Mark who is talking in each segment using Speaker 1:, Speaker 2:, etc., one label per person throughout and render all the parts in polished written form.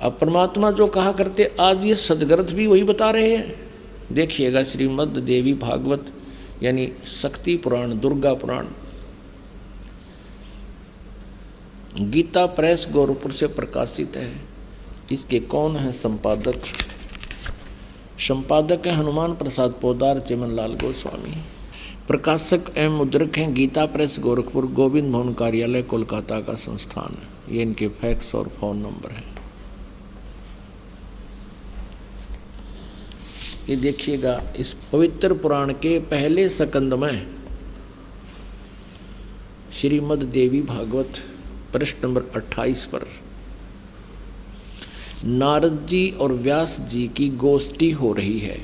Speaker 1: अब परमात्मा जो कहा करते आज ये सदग्रंथ भी वही बता रहे हैं। देखिएगा श्रीमद् देवी भागवत यानी शक्ति पुराण, दुर्गा पुराण, गीता प्रेस गोरखपुर से प्रकाशित है। इसके कौन है संपादक? संपादक है हनुमान प्रसाद पोदार, चिमनलाल गोस्वामी। प्रकाशक एवं मुद्रक हैं गीता प्रेस गोरखपुर, गोविंद भवन कार्यालय कोलकाता का संस्थान है। ये इनके फैक्स और फोन नंबर है। ये देखिएगा इस पवित्र पुराण के पहले स्कंद में श्रीमद् देवी भागवत पृष्ठ नंबर 28 पर नारद जी और व्यास जी की गोष्ठी हो रही है।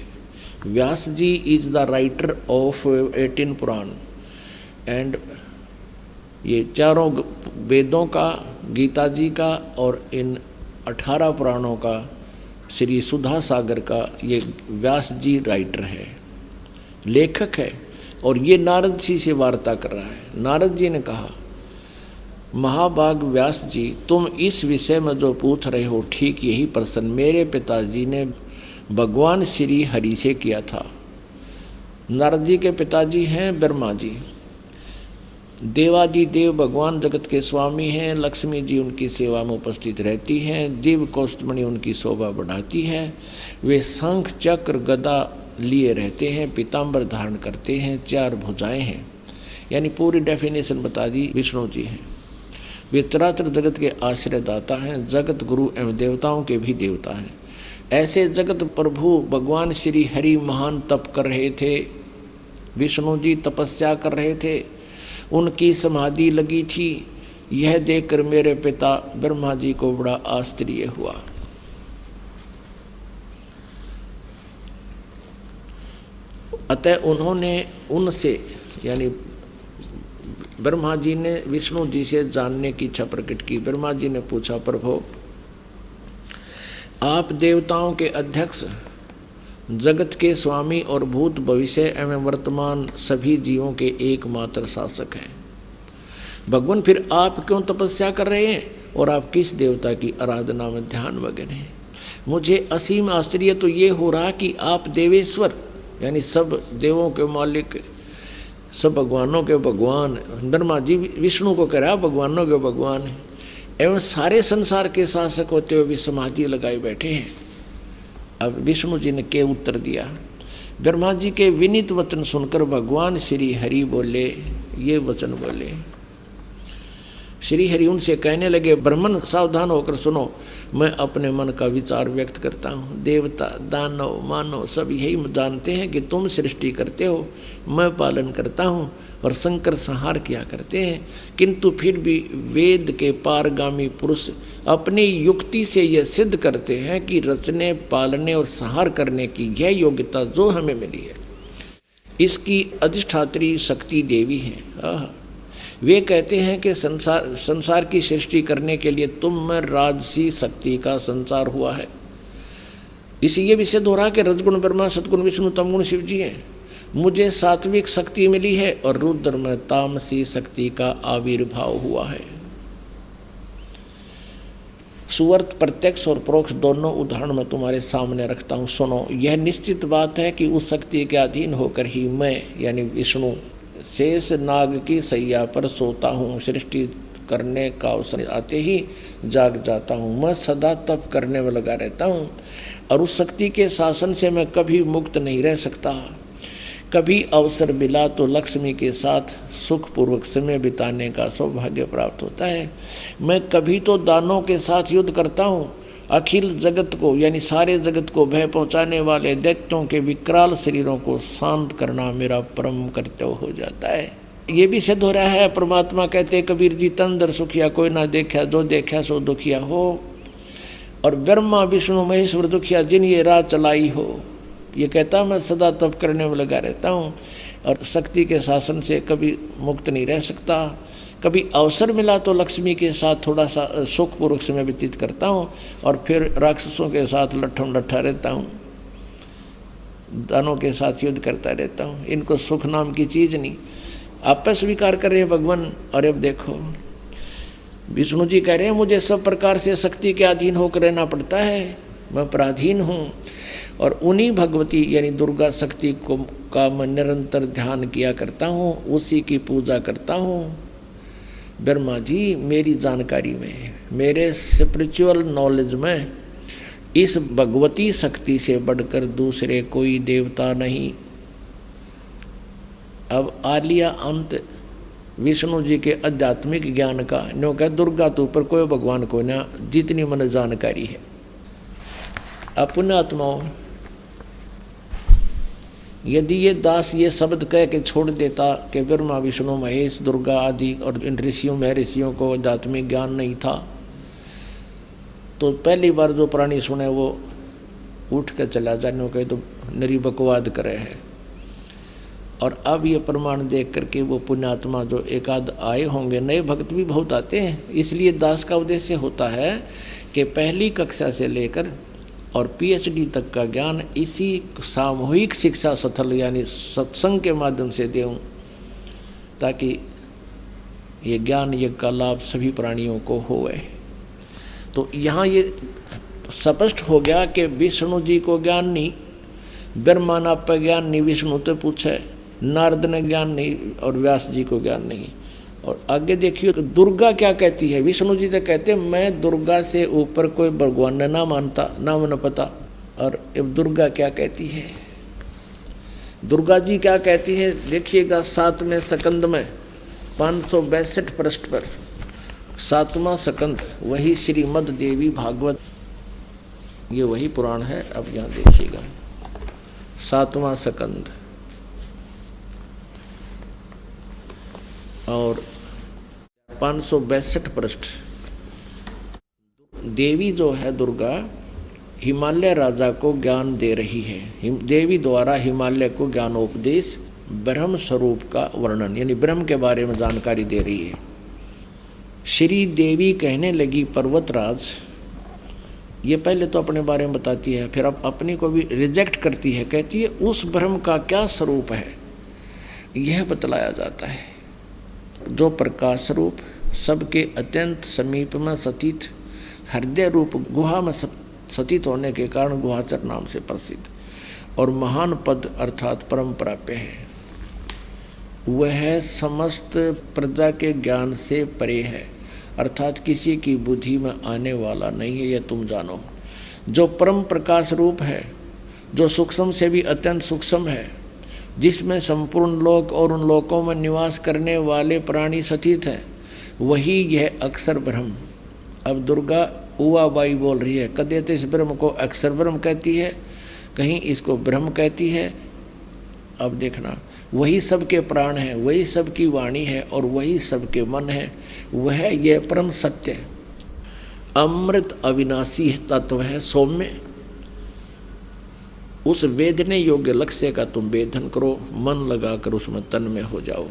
Speaker 1: Vyas ji is the writer of 18 Purana and ये चारों वेदों का, गीता जी का और इन 18 पुराणों का, श्री सुधा सागर का ये व्यास जी राइटर है, लेखक है। और ये नारद जी से वार्ता कर रहा है। नारद जी ने कहा, महाभाग व्यास जी, तुम इस विषय में जो पूछ रहे हो ठीक यही प्रश्न मेरे पिताजी ने भगवान श्री हरि से किया था। नारद जी के पिताजी हैं ब्रह्मा जी। देवादि देव भगवान जगत के स्वामी हैं। लक्ष्मी जी उनकी सेवा में उपस्थित रहती हैं। दिव्य कौस्तुभमणि उनकी शोभा बढ़ाती है। वे शंख चक्र गदा लिए रहते हैं, पीताम्बर धारण करते हैं, 4 भुजाएं हैं। यानी पूरी डेफिनेशन बता दी। विष्णु जी हैं। वे चराचर जगत के आश्रयदाता हैं, जगत गुरु एवं देवताओं के भी देवता हैं। ऐसे जगत प्रभु भगवान श्री हरि महान तप कर रहे थे। विष्णु जी तपस्या कर रहे थे, उनकी समाधि लगी थी। यह देखकर मेरे पिता ब्रह्मा जी को बड़ा आश्चर्य हुआ। अतः उन्होंने उनसे यानी ब्रह्मा जी ने विष्णु जी से जानने की इच्छा प्रकट की। ब्रह्मा जी ने पूछा, प्रभु आप देवताओं के अध्यक्ष, जगत के स्वामी और भूत भविष्य एवं वर्तमान सभी जीवों के एकमात्र शासक हैं। भगवान फिर आप क्यों तपस्या कर रहे हैं और आप किस देवता की आराधना में ध्यान मग्न हैं? मुझे असीम आश्चर्य तो ये हो रहा कि आप देवेश्वर यानी सब देवों के मालिक, सब भगवानों के भगवान, ब्रह्मा जी विष्णु को कह रहा भगवानों के भगवान है, एवं सारे संसार के शासक होते हुए भी समाधि लगाए बैठे हैं। अब विष्णु जी ने क्या उत्तर दिया? ब्रह्मा जी के विनीत वचन सुनकर भगवान श्री हरि बोले, ये वचन बोले। श्री हरि उनसे कहने लगे, ब्राह्मण सावधान होकर सुनो, मैं अपने मन का विचार व्यक्त करता हूँ। देवता, दानव, मानव सब यही जानते हैं कि तुम सृष्टि करते हो, मैं पालन करता हूँ और शंकर संहार किया करते हैं। किंतु फिर भी वेद के पारगामी पुरुष अपनी युक्ति से यह सिद्ध करते हैं कि रचने, पालने और संहार करने की यह योग्यता जो हमें मिली है, इसकी अधिष्ठात्री शक्ति देवी है। वे कहते हैं कि संसार की सृष्टि करने के लिए तुम में राजसी शक्ति का संचार हुआ है। इसी ये भी सिद्ध हो रहा कि रजगुण ब्रह्मा, सतगुण विष्णु, तमगुण शिव जी हैं। मुझे सात्विक शक्ति मिली है और रुद्र में तामसी शक्ति का आविर्भाव हुआ है। सुवर्त प्रत्यक्ष और परोक्ष दोनों उदाहरण मैं तुम्हारे सामने रखता हूँ, सुनो। यह निश्चित बात है कि उस शक्ति के अधीन होकर ही मैं यानी विष्णु शेष नाग की सैया पर सोता हूँ। सृष्टि करने का अवसर आते ही जाग जाता हूँ। मैं सदा तप करने में लगा रहता हूँ और उस शक्ति के शासन से मैं कभी मुक्त नहीं रह सकता। कभी अवसर मिला तो लक्ष्मी के साथ सुखपूर्वक समय बिताने का सौभाग्य प्राप्त होता है। मैं कभी तो दानों के साथ युद्ध करता हूँ। अखिल जगत को यानी सारे जगत को भय पहुँचाने वाले दैत्यों के विकराल शरीरों को शांत करना मेरा परम कर्तव्य हो जाता है। ये भी सिद्ध हो रहा है। परमात्मा कहते कबीर जी, तन दर सुखिया कोई ना देखा, जो देखा सो दुखिया हो। और ब्रह्मा विष्णु महेश्वर दुखिया जिन ये राह चलाई हो। ये कहता मैं सदा तप करने में लगा रहता हूँ और शक्ति के शासन से कभी मुक्त नहीं रह सकता। कभी अवसर मिला तो लक्ष्मी के साथ थोड़ा सा सुखपूर्वक समय व्यतीत करता हूँ और फिर राक्षसों के साथ लट्ठम लट्ठा रहता हूँ, दानों के साथ युद्ध करता रहता हूँ। इनको सुख नाम की चीज़ नहीं। आप स्वीकार कर रहे हैं भगवान। और अब देखो विष्णु जी कह रहे हैं मुझे सब प्रकार से शक्ति के अधीन होकर रहना पड़ता है, मैं पराधीन हूँ। और उन्हीं भगवती यानी दुर्गा शक्ति को का मैं निरंतर ध्यान किया करता हूँ, उसी की पूजा करता हूँ। ब्रह्मा जी मेरी जानकारी में, मेरे स्पिरिचुअल नॉलेज में इस भगवती शक्ति से बढ़कर दूसरे कोई देवता नहीं। अब आ लिया अंत विष्णु जी के आध्यात्मिक ज्ञान का। न्यों कह दुर्गा तो ऊपर कोई भगवान को ना, जितनी मन जानकारी है। अपने आत्माओं, यदि ये दास ये शब्द कह के छोड़ देता कि ब्रह्मा विष्णु महेश दुर्गा आदि और इन ऋषियों महर्षियों को आध्यात्मिक ज्ञान नहीं था, तो पहली बार जो प्राणी सुने वो उठ कर चला जाने कहे तो नरी बकवाद करे है। और अब ये प्रमाण देख करके वो पुण्यात्मा जो एकाध आए होंगे, नए भक्त भी बहुत आते हैं, इसलिए दास का उद्देश्य होता है कि पहली कक्षा से लेकर और पीएचडी तक का ज्ञान इसी सामूहिक शिक्षा स्थल यानी सत्संग के माध्यम से देऊं, ताकि ये ज्ञान यज्ञ का लाभ सभी प्राणियों को होवे। तो यहाँ ये स्पष्ट हो गया कि विष्णु जी को ज्ञान नहीं, ब्रह्मा नाप पर ज्ञान नहीं, विष्णु तो पूछे, नारद ने ज्ञान नहीं और व्यास जी को ज्ञान नहीं। और आगे देखिए दुर्गा क्या कहती है। विष्णु जी तो कहते मैं दुर्गा से ऊपर कोई भगवान ना मानता, ना मन पता। और अब दुर्गा क्या कहती है, दुर्गा जी क्या कहती है देखिएगा 7वें स्कंद में 562 पृष्ठ पर 7वां स्कंद, वही श्रीमद् देवी भागवत, ये वही पुराण है। अब यहाँ देखिएगा 7वां स्कंद और 562 पृष्ठ। देवी जो है दुर्गा हिमालय राजा को ज्ञान दे रही है। देवी द्वारा हिमालय को ज्ञानोपदेश, ब्रह्म स्वरूप का वर्णन यानी ब्रह्म के बारे में जानकारी दे रही है। श्री देवी कहने लगी पर्वतराज, ये पहले तो अपने बारे में बताती है, फिर अब अपनी को भी रिजेक्ट करती है, कहती है उस ब्रह्म का क्या स्वरूप है यह बतलाया जाता है, जो प्रकाश रूप सबके अत्यंत समीप में स्थित हृदय रूप गुहा में स्थित होने के कारण गुहाचर नाम से प्रसिद्ध और महान पद अर्थात परम प्राप्य है। वह समस्त प्रजा के ज्ञान से परे है, अर्थात किसी की बुद्धि में आने वाला नहीं है, यह तुम जानो। जो परम प्रकाश रूप है, जो सूक्ष्म से भी अत्यंत सूक्ष्म है, जिसमें संपूर्ण लोक और उन लोकों में निवास करने वाले प्राणी स्थित हैं, वही यह अक्षर ब्रह्म। अब दुर्गा उवाबाई बोल रही है, कदे तो इस ब्रह्म को अक्षर ब्रह्म कहती है, कहीं इसको ब्रह्म कहती है। अब देखना, वही सबके प्राण है, वही सबकी वाणी है और वही सबके मन है। वह यह परम सत्य अमृत अविनाशी तत्व है, सौम्य। उस वेदने योग्य लक्ष्य का तुम वेदन करो, मन लगाकर उसमें तन में हो जाओ।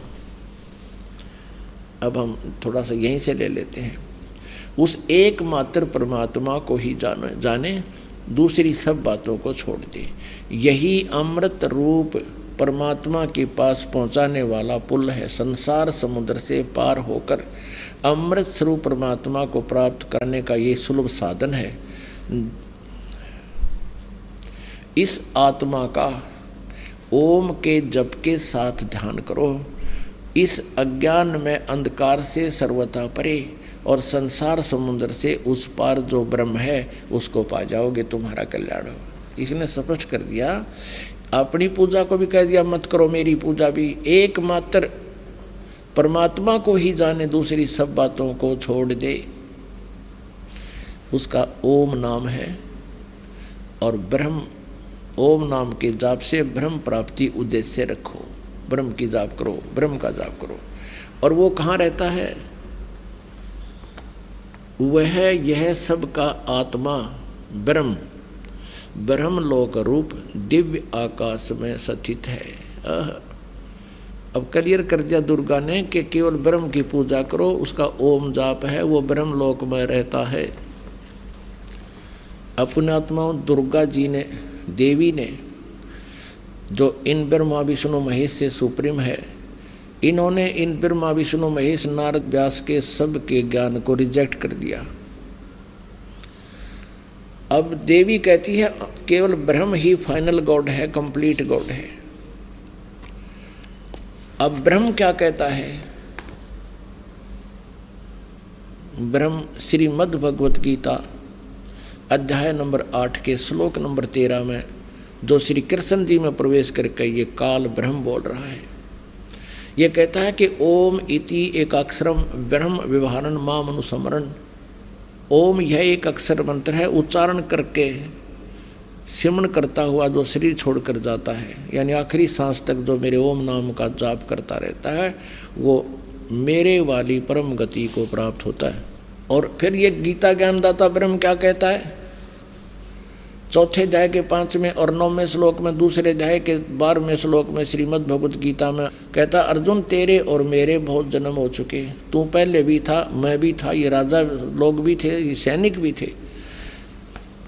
Speaker 1: अब हम थोड़ा सा यहीं से ले लेते हैं। उस एकमात्र परमात्मा को ही जाने, दूसरी सब बातों को छोड़ दे। यही अमृत रूप परमात्मा के पास पहुंचाने वाला पुल है। संसार समुद्र से पार होकर अमृत स्वरूप परमात्मा को प्राप्त करने का ये सुलभ साधन है। इस आत्मा का ओम के जप के साथ ध्यान करो। इस अज्ञान में अंधकार से सर्वथा परे और संसार समुद्र से उस पार जो ब्रह्म है उसको पा जाओगे, तुम्हारा कल्याण हो। इसने स्पष्ट कर दिया। अपनी पूजा को भी कह दिया मत करो, मेरी पूजा भी एकमात्र परमात्मा को ही जाने, दूसरी सब बातों को छोड़ दे। उसका ओम नाम है और ब्रह्म, ओम नाम के जाप से ब्रह्म प्राप्ति उद्देश्य रखो। ब्रह्म की जाप करो, ब्रह्म का जाप करो। और वो कहाँ रहता है? वह यह सब का आत्मा ब्रह्म, ब्रह्मलोक रूप दिव्य आकाश में स्थित है। अब क्लियर कर दिया दुर्गा ने कि केवल ब्रह्म की पूजा करो, उसका ओम जाप है, वो ब्रह्मलोक में रहता है। अपने आत्माओं दुर्गा जी ने, देवी ने, जो इन ब्रह्मा विष्णु महेश से सुप्रीम है, इन्होंने इन ब्रह्मा विष्णु महेश नारद व्यास के सब के ज्ञान को रिजेक्ट कर दिया। अब देवी कहती है केवल ब्रह्म ही फाइनल गॉड है, कंप्लीट गॉड है। अब ब्रह्म क्या कहता है? ब्रह्म श्रीमद् भगवत गीता अध्याय नंबर 8 के श्लोक नंबर 13 में जो श्री कृष्ण जी में प्रवेश करके ये काल ब्रह्म बोल रहा है, ये कहता है कि ओम इति एक अक्षरम ब्रह्म व्यवहारन माम अनुस्मरण। ओम यह एक अक्षर मंत्र है, उच्चारण करके सिमरण करता हुआ जो शरीर छोड़कर जाता है, यानी आखिरी सांस तक जो मेरे ओम नाम का जाप करता रहता है, वो मेरे वाली परम गति को प्राप्त होता है। और फिर ये गीता ज्ञानदाता ब्रह्म क्या कहता है? चौथे अध्याय के 5वें और 9वें श्लोक में, दूसरे अध्याय के 12वें श्लोक में श्रीमद् भगवत गीता में कहता, अर्जुन तेरे और मेरे बहुत जन्म हो चुके, तू पहले भी था, मैं भी था, ये राजा लोग भी थे, ये सैनिक भी थे,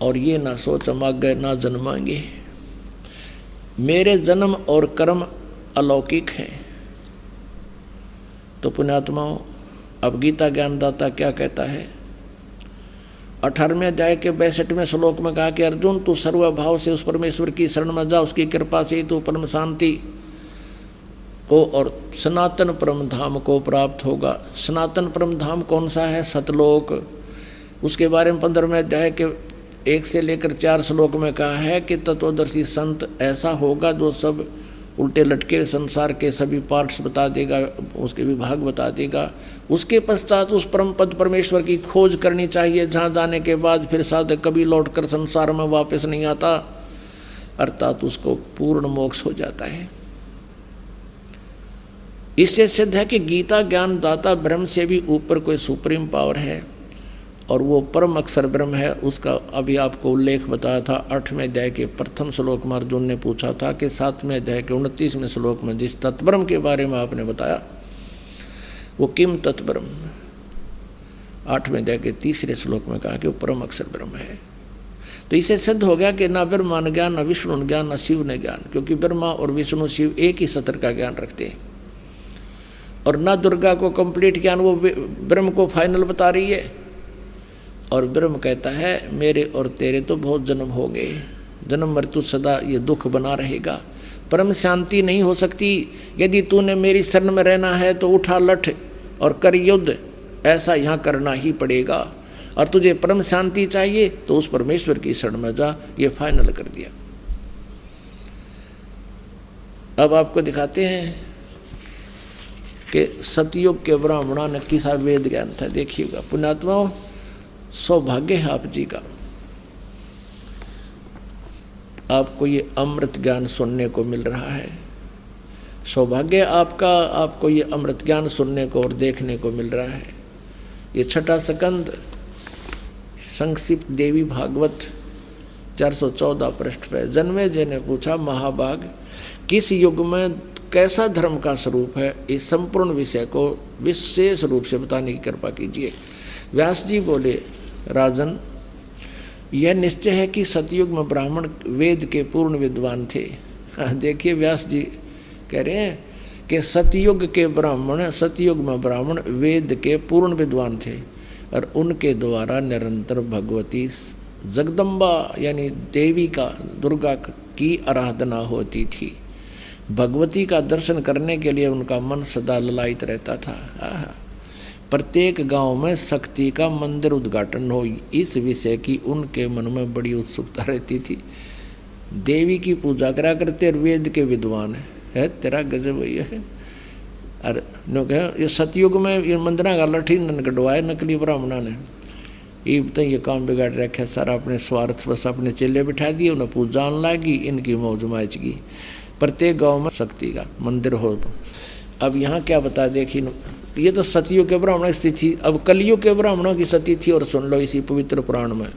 Speaker 1: और ये ना सोच हम आगे ना जन्माएंगे। मेरे जन्म और कर्म अलौकिक हैं। तो पुण्यात्माओं, अब गीता ज्ञानदाता क्या कहता है? 18वें अध्याय के 62वें श्लोक में कहा कि अर्जुन तू सर्वभाव से उस परमेश्वर की शरण में जा, उसकी कृपा से तू परम शांति को और सनातन परम धाम को प्राप्त होगा। सनातन परम धाम कौन सा है? सतलोक। उसके बारे में 15वें अध्याय के 1 से लेकर 4 श्लोक में कहा है कि तत्वदर्शी संत ऐसा होगा जो सब उल्टे लटके संसार के सभी पार्ट्स बता देगा, उसके विभाग बता देगा। उसके पश्चात उस परम पद परमेश्वर की खोज करनी चाहिए, जहाँ जाने के बाद फिर साधक कभी लौटकर संसार में वापस नहीं आता, अर्थात उसको पूर्ण मोक्ष हो जाता है। इससे सिद्ध है कि गीता ज्ञान दाता ब्रह्म से भी ऊपर कोई सुप्रीम पावर है, और वो परम अक्षर ब्रह्म है। उसका अभी आपको उल्लेख बताया था 8वें अध्याय के प्रथम श्लोक में। अर्जुन ने पूछा था कि 7वें अध्याय के 29वें श्लोक में जिस तत्ब्रह्म के बारे में आपने बताया वो किम तत्ब्रह्म, 8वें अध्याय के 3रे श्लोक में कहा कि वो परम अक्षर ब्रह्म है। तो इसे सिद्ध हो गया कि ना ब्रह्मा ने ज्ञान, ना विष्णु ने ज्ञान, ना शिव ने ज्ञान, क्योंकि ब्रह्मा और विष्णु शिव एक ही सत्र का ज्ञान रखते हैं। और ना दुर्गा को कंप्लीट ज्ञान, वो ब्रह्म को फाइनल बता रही है, और ब्रह्म कहता है मेरे और तेरे तो बहुत जन्म हो गए, जन्म मृत्यु सदा ये दुख बना रहेगा, परम शांति नहीं हो सकती। यदि तूने मेरी शरण में रहना है तो उठा लठ और कर युद्ध, ऐसा यहाँ करना ही पड़ेगा। और तुझे परम शांति चाहिए तो उस परमेश्वर की शरण में जा, ये फाइनल कर दिया। अब आपको दिखाते हैं कि सतयुग के ब्राह्मणों ने किसा वेद ज्ञान था। देखिएगा पुण्यात्माओं, सौभाग्य है आप जी का, आपको ये अमृत ज्ञान सुनने को मिल रहा है। सौभाग्य आपका, आपको ये अमृत ज्ञान सुनने को और देखने को मिल रहा है। ये छठा स्कंद संक्षिप्त देवी भागवत 414 पृष्ठ पे जन्मेजय ने पूछा, महाभाग किस युग में कैसा धर्म का स्वरूप है, इस संपूर्ण विषय को विशेष रूप से बताने की कृपा कीजिए। व्यास जी बोले, राजन यह निश्चय है कि सतयुग में ब्राह्मण वेद के पूर्ण विद्वान थे। देखिए व्यास जी कह रहे हैं कि सतयुग में ब्राह्मण वेद के पूर्ण विद्वान थे, और उनके द्वारा निरंतर भगवती जगदम्बा यानी देवी का, दुर्गा की आराधना होती थी। भगवती का दर्शन करने के लिए उनका मन सदा ललायित रहता था। प्रत्येक गांव में शक्ति का मंदिर उद्घाटन हो, इस विषय की उनके मन में बड़ी उत्सुकता रहती थी। देवी की पूजा करा करते, वेद के विद्वान है तेरा गजब है। अरे नो कह ये सतयुग में ये मंदिर का लठी न कटवाए नकली ब्राह्मणा ने, ये काम बिगाड़ रखे सारा, अपने स्वार्थ बस अपने चेले बिठा दिए, उन्हें पूजा आने लगी, इनकी मौज माचगी। प्रत्येक गांव में शक्ति का मंदिर हो। अब यहाँ क्या बता, देखिए ये तो सतयुग के ब्राह्मणों की स्थिति। अब कलयुग के ब्राह्मणों की सती थी, और सुन लो इसी पवित्र पुराण में।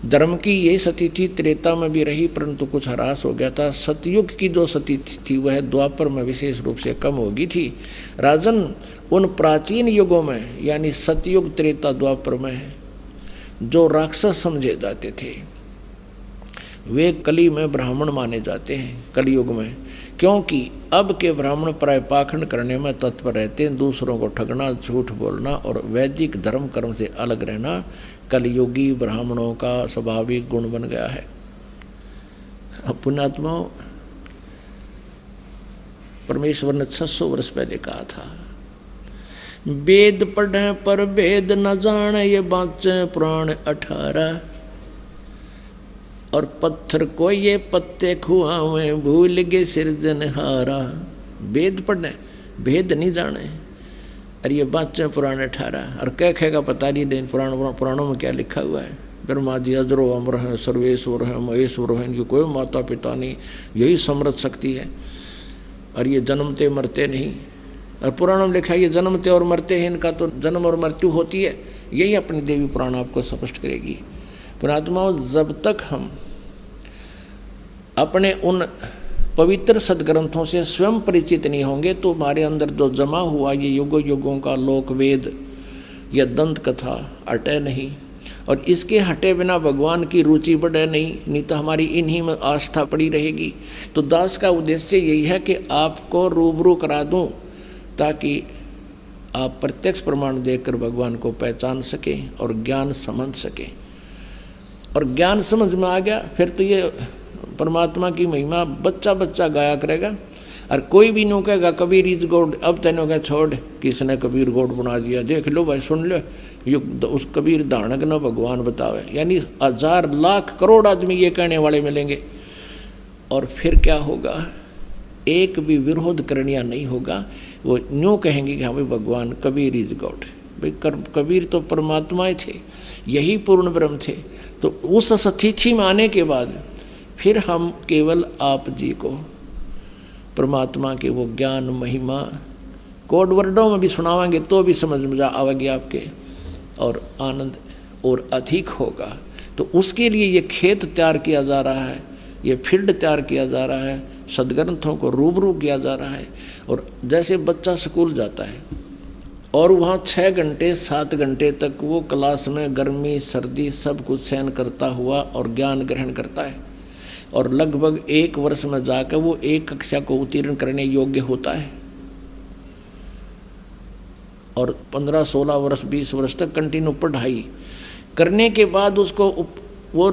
Speaker 1: धर्म की यही सती थी, त्रेता में भी रही, परंतु कुछ ह्रास हो गया था। सतयुग की जो सती थी वह द्वापर में विशेष रूप से कम हो गई थी। राजन उन प्राचीन युगों में यानी सतयुग, त्रेता, द्वापर में जो राक्षस समझे जाते थे, वे कली में ब्राह्मण माने जाते हैं, कलयुग में, क्योंकि अब के ब्राह्मण प्राय पाखंड करने में तत्पर रहते हैं, दूसरों को ठगना, झूठ बोलना और वैदिक धर्म कर्म से अलग रहना कलयुगी ब्राह्मणों का स्वाभाविक गुण बन गया है। पुण्यात्माओं, परमेश्वर ने 600 वर्ष पहले कहा था, वेद पढ़े पर वेद न जाने, ये बाँचे पुराण 18, और पत्थर को ये पत्ते खुआवे, भूल गए सिरजनहारा। वेद पढ़े, भेद नहीं जाने, और ये बाँचे पुराण 18, और कह का पता नहीं, लेकिन पुराणों में क्या लिखा हुआ है। ब्रह्मा जी अजरो अमर हैं, सर्वेश्वर हैं, महेश्वर हैं, इनकी कोई माता पिता नहीं, यही समृद्ध शक्ति है, और ये जन्मते मरते नहीं। और पुराणों में लिखा है ये जन्मते और मरते हैं, इनका तो जन्म और मृत्यु होती है। यही अपनी देवी पुराण आपको स्पष्ट करेगी। पुणात्माओं, जब तक हम अपने उन पवित्र सदग्रंथों से स्वयं परिचित नहीं होंगे तो हमारे अंदर जो जमा हुआ ये युगों युगों का लोक वेद या दंत कथा अटे नहीं, और इसके हटे बिना भगवान की रुचि बढ़े नहीं तो हमारी इन्हीं में आस्था पड़ी रहेगी। तो दास का उद्देश्य यही है कि आपको रूबरू करा दूं ताकि आप प्रत्यक्ष प्रमाण देखकर भगवान को पहचान सकें और ज्ञान समझ सकें। और ज्ञान समझ में आ गया फिर तो ये परमात्मा की महिमा बच्चा बच्चा गाया करेगा। और कोई भी नो कहेगा कबीर इज गॉड, अब तेनों क्या छोड़ किसने कबीर गॉड बना दिया, देख लो भाई, सुन लो, युग उस कबीर दानक न भगवान बतावे। यानी 1000 लाख करोड़ आदमी ये कहने वाले मिलेंगे। और फिर क्या होगा, एक भी विरोध करनिया नहीं होगा। वो न्यू कहेंगे कि हाँ भाई भगवान कबीर इज गॉड। भाई कबीर तो परमात्मा थे, यही पूर्ण ब्रह्म थे। तो उस स्थिति में आने के बाद फिर हम केवल आप जी को परमात्मा के वो ज्ञान महिमा कोड वर्डों में भी सुनावांगे तो भी समझ में आवेगी आपके, और आनंद और अधिक होगा। तो उसके लिए ये खेत तैयार किया जा रहा है, ये फील्ड तैयार किया जा रहा है, सदग्रंथों को रूबरू किया जा रहा है। और जैसे बच्चा स्कूल जाता है और वहाँ 6 घंटे 7 घंटे तक वो क्लास में गर्मी सर्दी सब कुछ सहन करता हुआ और ज्ञान ग्रहण करता है, और लगभग 1 वर्ष में जाकर वो 1 कक्षा को उत्तीर्ण करने योग्य होता है, और 15, 16 वर्ष 20 वर्ष तक कंटिन्यू पढ़ाई करने के बाद उसको वो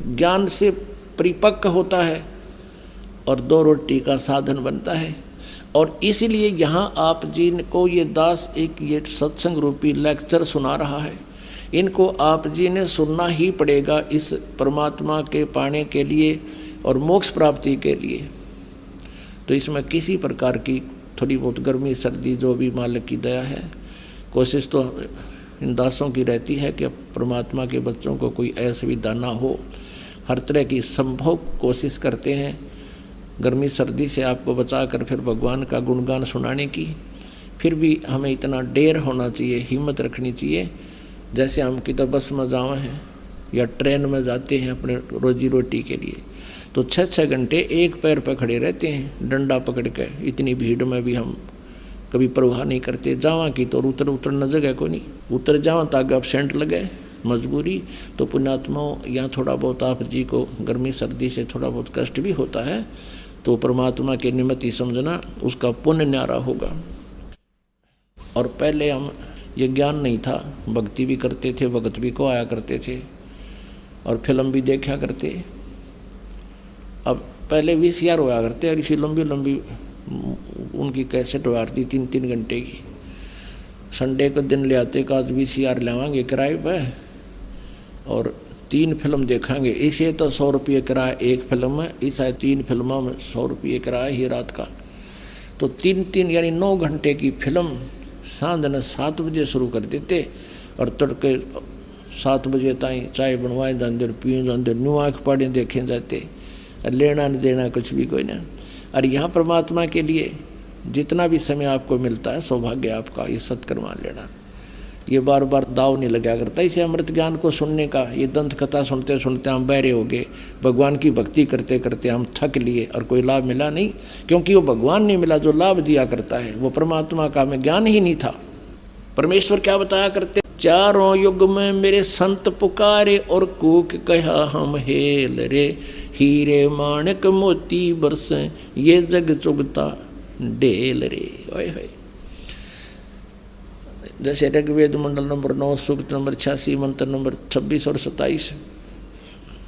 Speaker 1: ज्ञान से परिपक्व होता है और 2 रोटी का साधन बनता है। और इसीलिए यहाँ आप जी को ये दास एक ये सत्संग रूपी लेक्चर सुना रहा है, इनको आप जी ने सुनना ही पड़ेगा इस परमात्मा के पाने के लिए और मोक्ष प्राप्ति के लिए। तो इसमें किसी प्रकार की थोड़ी बहुत गर्मी सर्दी जो भी मालिक की दया है, कोशिश तो इन दासों की रहती है कि परमात्मा के बच्चों को कोई असुविधा ना हो। हर तरह की संभव कोशिश करते हैं गर्मी सर्दी से आपको बचाकर फिर भगवान का गुणगान सुनाने की। फिर भी हमें इतना डेर होना चाहिए, हिम्मत रखनी चाहिए। जैसे हम किधर बस में जावे हैं या ट्रेन में जाते हैं अपने रोजी रोटी के लिए, तो 6-6 घंटे एक पैर पर खड़े रहते हैं डंडा पकड़ के। इतनी भीड़ में भी हम कभी परवाह नहीं करते। जावा की तो उतरना जगह को नहीं, उतर जावा ताकि अब सेंट लगे मजबूरी। तो पुण्यात्माओं, यहाँ थोड़ा बहुत आप जी को गर्मी सर्दी से थोड़ा बहुत कष्ट भी होता है, तो परमात्मा के निमित्त ही समझना, उसका पुण्य न्यारा होगा। और पहले हम ये ज्ञान नहीं था, भक्ति भी करते थे, भगत भी को आया करते थे और फिल्म भी देखा करते। अब पहले VCR होया करते और इसी लंबी लंबी उनकी कैसेट हुआ करती 3-3 घंटे की। संडे को दिन ले आते कि आज VCR लेवांगे किराए पर और 3 फिल्म देखेंगे। इसे तो 100 रुपये किराया एक फिल्म में, इस 3 फिल्मों में 100 रुपये किराया ही रात का। तो 3 यानी 9 घंटे की फिल्म सांझ 7 बजे शुरू कर देते और तड़के 7 बजे ताई चाय बनवाए जाते, पिए जाते, न्यू आँख पाड़े देखे जाते, लेना नहीं देना कुछ भी कोई ना। और यहाँ परमात्मा के लिए जितना भी समय आपको मिलता है, सौभाग्य आपका ये सत्कर्म लेना, ये बार बार दाव नहीं लगा करता। इसे अमृत ज्ञान को सुनने का, ये दंत कथा सुनते सुनते हम बहरे हो गए, भगवान की भक्ति करते करते हम थक लिए और कोई लाभ मिला नहीं, क्योंकि वो भगवान नहीं मिला जो लाभ दिया करता है, वो परमात्मा का हमें ज्ञान ही नहीं था। परमेश्वर क्या बताया करते, चारों युग में मेरे संत पुकारे और कूक कहा हम हेल रे, हीरे माणिक मोती बरसे ये जग चुगता ढेल रे। ओए होए। जैसे ऋग्वेद मंडल नंबर 9 सूक्त नंबर 86 मंत्र नंबर 26 और 27,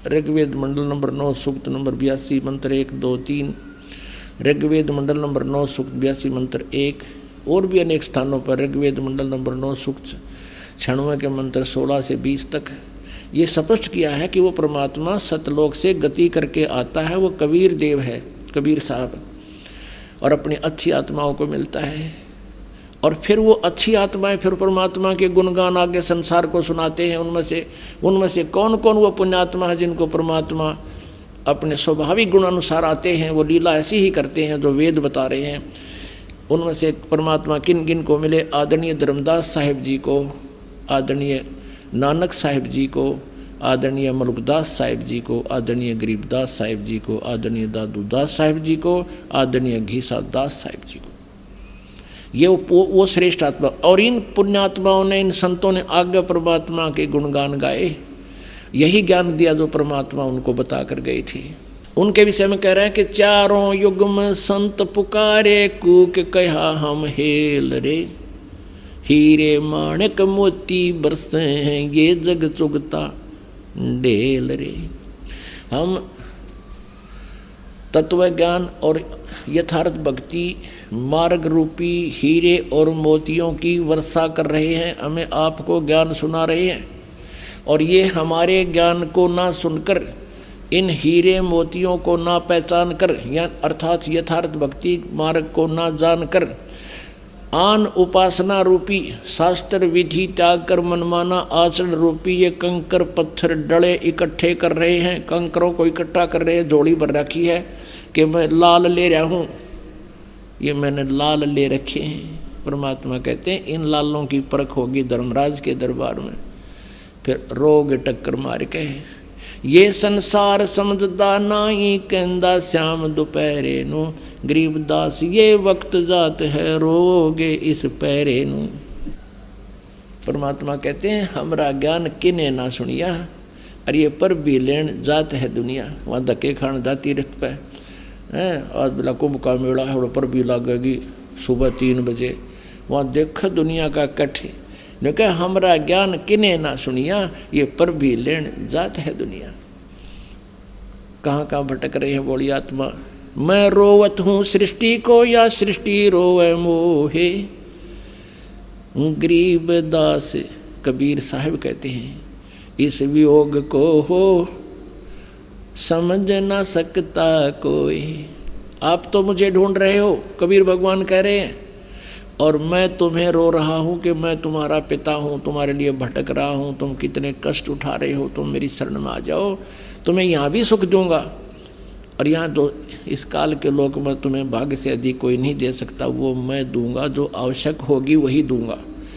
Speaker 1: ऋग्वेद मंडल नंबर 9 सूक्त नंबर 82 मंत्र 1, 2, 3, ऋग्वेद मंडल नंबर 9 सूक्त 82 मंत्र 1, और भी अनेक स्थानों पर ऋग्वेद मंडल नंबर 9 सूक्त 96 के मंत्र 16 से 20 तक ये स्पष्ट किया है कि वो परमात्मा सतलोक से गति करके आता है। वो कबीर देव है, कबीर साहब, और अपनी अच्छी आत्माओं को मिलता है। और फिर वो अच्छी आत्माएं फिर परमात्मा के गुणगान आगे संसार को सुनाते हैं। उनमें से कौन कौन वो पुण्यात्मा है जिनको परमात्मा अपने स्वाभाविक गुण अनुसार आते हैं, वो लीला ऐसी ही करते हैं जो वेद बता रहे हैं। उनमें से परमात्मा किन किन को मिले? आदरणीय धर्मदास साहिब जी को, आदरणीय नानक साहिब जी को, आदरणीय मलुकदास साहिब जी को, आदरणीय गरीबदास साहिब जी को, आदरणीय दादूदास साहिब जी को, आदरणीय घीसा दास साहिब जी को। ये वो श्रेष्ठ आत्मा, और इन पुण्यात्माओं ने, इन संतों ने आगे परमात्मा के गुणगान गाए, यही ज्ञान दिया जो परमात्मा उनको बता कर गई थी। उनके विषय में कह रहे हैं कि चारों युग में संत पुकारे कूक कहा हम हेल रे, हीरे माणिक मोती बरसे हैं ये जग चुगता ढेल रे। हम तत्व ज्ञान और यथार्थ भक्ति मार्ग रूपी हीरे और मोतियों की वर्षा कर रहे हैं, हमें आपको ज्ञान सुना रहे हैं। और ये हमारे ज्ञान को ना सुनकर, इन हीरे मोतियों को ना पहचान कर, या अर्थात यथार्थ भक्ति मार्ग को ना जानकर, आन उपासना रूपी शास्त्र विधि त्याग कर मनमाना आचरण रूपी ये कंकर पत्थर डले इकट्ठे कर रहे हैं। कंकरों को इकट्ठा कर रहे हैं, झोली भर रखी है कि मैं लाल ले रहा हूँ, ये मैंने लाल ले रखे हैं। परमात्मा कहते हैं इन लालों की परख होगी धर्मराज के दरबार में, फिर रोग टक्कर मार के ये संसार समझदा नाई कहंदा श्याम दोपहरे नू, गरीबदास ये वक्त जात है रोगे इस पैरे नू। परमात्मा कहते हैं हमरा ज्ञान किने ना सुनिया, अरे ये पर भी लेन जात है दुनिया। वहाँ धक्के खान जाती रथ पे हैं, आज बेला कुंभ का मेला है, पर भी लगेगी सुबह 3 बजे, वहाँ देख दुनिया का कठ, ने कहा हमरा ज्ञान किने ना सुनिया, ये पर भी लेन जात है दुनिया। कहाँ कहाँ भटक रहे हैं बोली आत्मा। मैं रोवत हूँ सृष्टि को या सृष्टि रोवे मोहे, गरीब दास कबीर साहब कहते हैं इस वियोग को हो समझ ना सकता कोई। आप तो मुझे ढूंढ रहे हो, कबीर भगवान कह रहे हैं, और मैं तुम्हें रो रहा हूँ कि मैं तुम्हारा पिता हूँ, तुम्हारे लिए भटक रहा हूँ, तुम कितने कष्ट उठा रहे हो, तुम मेरी शरण में आ जाओ, तुम्हें यहाँ भी सुख दूंगा। और यहाँ तो इस काल के लोक में तुम्हें भाग्य से अधिक कोई नहीं दे सकता, वो मैं दूंगा, जो आवश्यक होगी वही दूंगा।